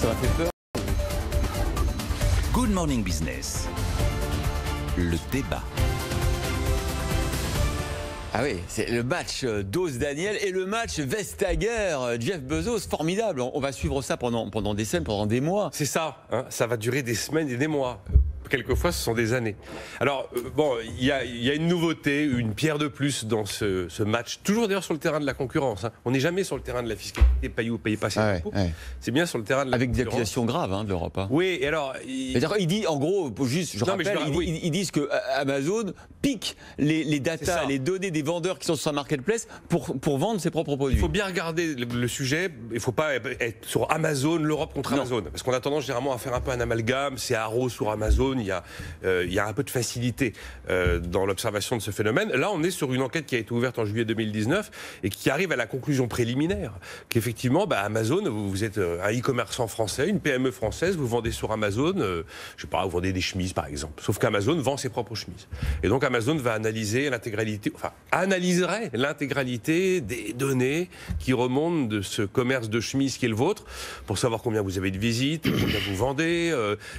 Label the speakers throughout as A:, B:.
A: Ça m'a fait peur.
B: Good Morning Business. Le débat.
A: Ah oui, c'est le match Dose Daniel et le match Vestager Jeff Bezos, formidable. On va suivre ça pendant des semaines, pendant des mois.
C: C'est ça, hein, ça va durer des semaines et des mois. Quelquefois, ce sont des années. Alors, bon, il y a une nouveauté, une pierre de plus dans ce match. Toujours d'ailleurs sur le terrain de la concurrence. Hein. On n'est jamais sur le terrain de la fiscalité, payez ou payez pas ses impôts. Ouais. C'est bien sur le terrain de la
A: concurrence. Avec des accusations graves de l'Europe. Hein.
C: Oui, et alors...
A: Il dit, en gros, juste, ils disent que Amazon pique les datas, les données des vendeurs qui sont sur sa marketplace pour vendre ses propres produits.
C: Il faut bien regarder le sujet. Il ne faut pas être sur Amazon, l'Europe contre Amazon. Parce qu'on a tendance généralement à faire un peu un amalgame. C'est Arrow sur Amazon. Il y a un peu de facilité dans l'observation de ce phénomène. Là, on est sur une enquête qui a été ouverte en juillet 2019 et qui arrive à la conclusion préliminaire qu'effectivement, Amazon, vous êtes un e-commerçant français, une PME française, vous vendez sur Amazon, je sais pas, vous vendez des chemises par exemple. Sauf qu'Amazon vend ses propres chemises. Et donc Amazon va analyserait l'intégralité des données qui remontent de ce commerce de chemises qui est le vôtre pour savoir combien vous avez de visites, combien vous vendez,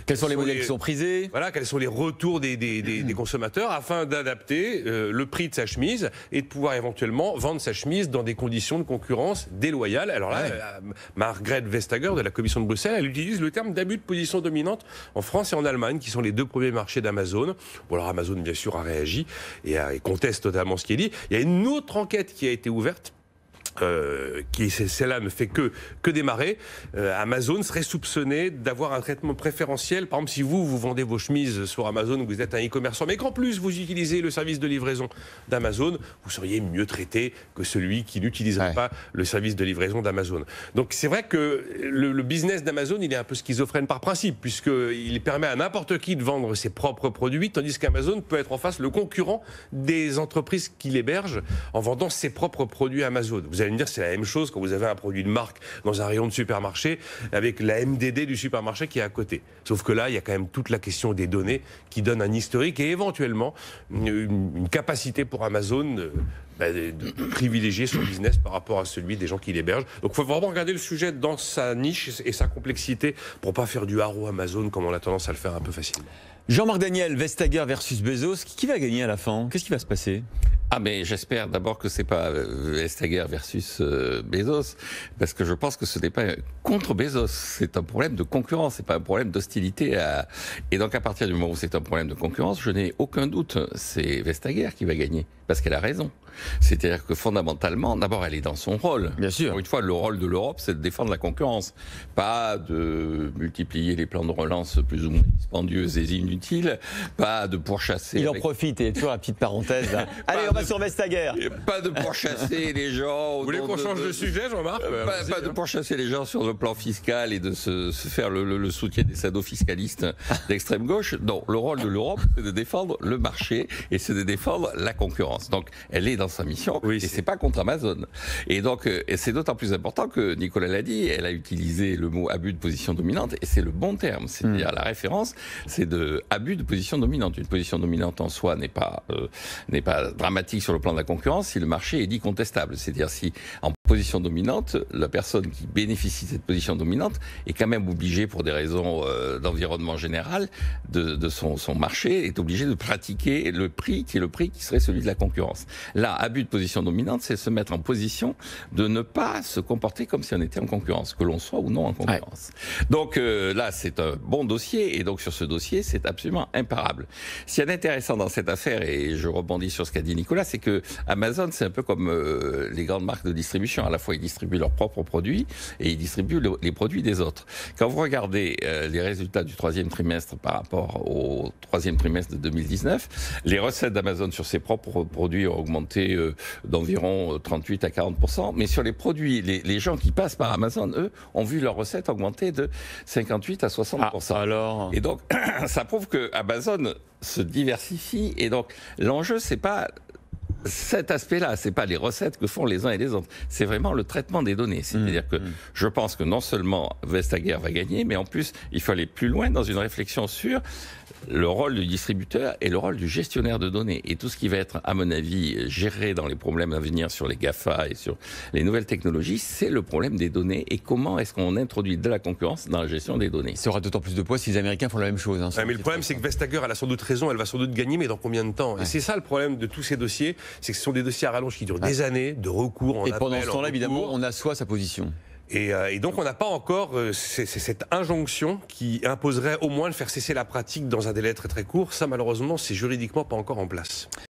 A: quels sont les modèles qui sont prisés.
C: Voilà, quels sont les retours des consommateurs afin d'adapter le prix de sa chemise et de pouvoir éventuellement vendre sa chemise dans des conditions de concurrence déloyales. Alors là, Margrethe Vestager de la Commission de Bruxelles, elle utilise le terme d'abus de position dominante en France et en Allemagne, qui sont les deux premiers marchés d'Amazon. Bon, alors Amazon, bien sûr, a réagi et conteste totalement ce qui est dit. Il y a une autre enquête qui a été ouverte. Celle-là ne fait que démarrer. Amazon serait soupçonné d'avoir un traitement préférentiel. Par exemple, si vous vendez vos chemises sur Amazon, vous êtes un e-commerçant, mais qu'en plus vous utilisez le service de livraison d'Amazon, vous seriez mieux traité que celui qui n'utiliserait pas le service de livraison d'Amazon. Donc c'est vrai que le business d'Amazon, il est un peu schizophrène par principe, puisqu'il permet à n'importe qui de vendre ses propres produits, tandis qu'Amazon peut être en face le concurrent des entreprises qui l'hébergent en vendant ses propres produits à Amazon. Vous allez me dire, c'est la même chose quand vous avez un produit de marque dans un rayon de supermarché avec la MDD du supermarché qui est à côté. Sauf que là, il y a quand même toute la question des données qui donne un historique et éventuellement une capacité pour Amazon de privilégier son business par rapport à celui des gens qui l'hébergent. Donc il faut vraiment regarder le sujet dans sa niche et sa complexité pour ne pas faire du haro Amazon comme on a tendance à le faire un peu facilement.
A: Jean-Marc Daniel, Vestager versus Bezos, qui va gagner à la fin? Qu'est-ce qui va se passer?
D: Ah, mais j'espère d'abord que c'est pas Vestager versus Bezos, parce que je pense que ce n'est pas contre Bezos, c'est un problème de concurrence, c'est pas un problème d'hostilité. Et donc à partir du moment où c'est un problème de concurrence, je n'ai aucun doute, c'est Vestager qui va gagner, parce qu'elle a raison. C'est-à-dire que fondamentalement, d'abord elle est dans son rôle.
A: Bien sûr.
D: Encore une fois, le rôle de l'Europe, c'est de défendre la concurrence, pas de multiplier les plans de relance plus ou moins dispendieux et inutiles, pas de pourchasser.
A: Il en profite, et toujours la petite parenthèse. Allez, on va sur Vestager.
D: Pas de pourchasser les gens.
C: Vous voulez qu'on change de sujet, Jean-Marc?
D: Pas de pourchasser les gens sur le plan fiscal et de se faire le soutien des sadofiscalistes d'extrême gauche. Non, le rôle de l'Europe, c'est de défendre le marché et c'est de défendre la concurrence. Donc, elle est dans sa mission et c'est pas contre Amazon. Et donc, c'est d'autant plus important que Nicolas l'a dit, elle a utilisé le mot abus de position dominante et c'est le bon terme. C'est-à-dire la référence, c'est de abus de position dominante. Une position dominante en soi n'est pas dramatique sur le plan de la concurrence si le marché est dit contestable. C'est-à-dire si en position dominante, la personne qui bénéficie de cette position dominante est quand même obligée, pour des raisons d'environnement général, de son marché, est obligée de pratiquer le prix qui serait celui de la concurrence. Là, abus de position dominante, c'est se mettre en position de ne pas se comporter comme si on était en concurrence, que l'on soit ou non en concurrence. Ouais. Donc là, c'est un bon dossier, et donc sur ce dossier, c'est absolument imparable. Ce qui est intéressant dans cette affaire, et je rebondis sur ce qu'a dit Nicolas, c'est que Amazon, c'est un peu comme les grandes marques de distribution. À la fois, ils distribuent leurs propres produits et ils distribuent les produits des autres. Quand vous regardez les résultats du troisième trimestre par rapport au troisième trimestre de 2019, les recettes d'Amazon sur ses propres produits ont augmenté d'environ 38 à 40%, mais sur les produits, les gens qui passent par Amazon, eux, ont vu leurs recettes augmenter de 58 à 60%.
A: Alors...
D: Et donc, ça prouve que Amazon se diversifie, et donc l'enjeu, c'est pas cet aspect-là, c'est pas les recettes que font les uns et les autres, c'est vraiment le traitement des données. C'est-à-dire que je pense que non seulement Vestager va gagner, mais en plus, il faut aller plus loin dans une réflexion sur le rôle du distributeur et le rôle du gestionnaire de données. Et tout ce qui va être, à mon avis, géré dans les problèmes à venir sur les GAFA et sur les nouvelles technologies, c'est le problème des données et comment est-ce qu'on introduit de la concurrence dans la gestion des données.
A: Ça aura d'autant plus de poids si les Américains font la même chose.
C: Mais le problème, c'est que Vestager, elle a sans doute raison, elle va sans doute gagner, mais dans combien de temps? Et c'est ça le problème de tous ces dossiers, c'est que ce sont des dossiers à rallonge qui durent des années, de recours en appel.
A: Et pendant ce temps-là, évidemment, on assoit sa position.
C: Et donc on n'a pas encore cette injonction qui imposerait au moins de faire cesser la pratique dans un délai très très court. Ça, malheureusement, c'est juridiquement pas encore en place.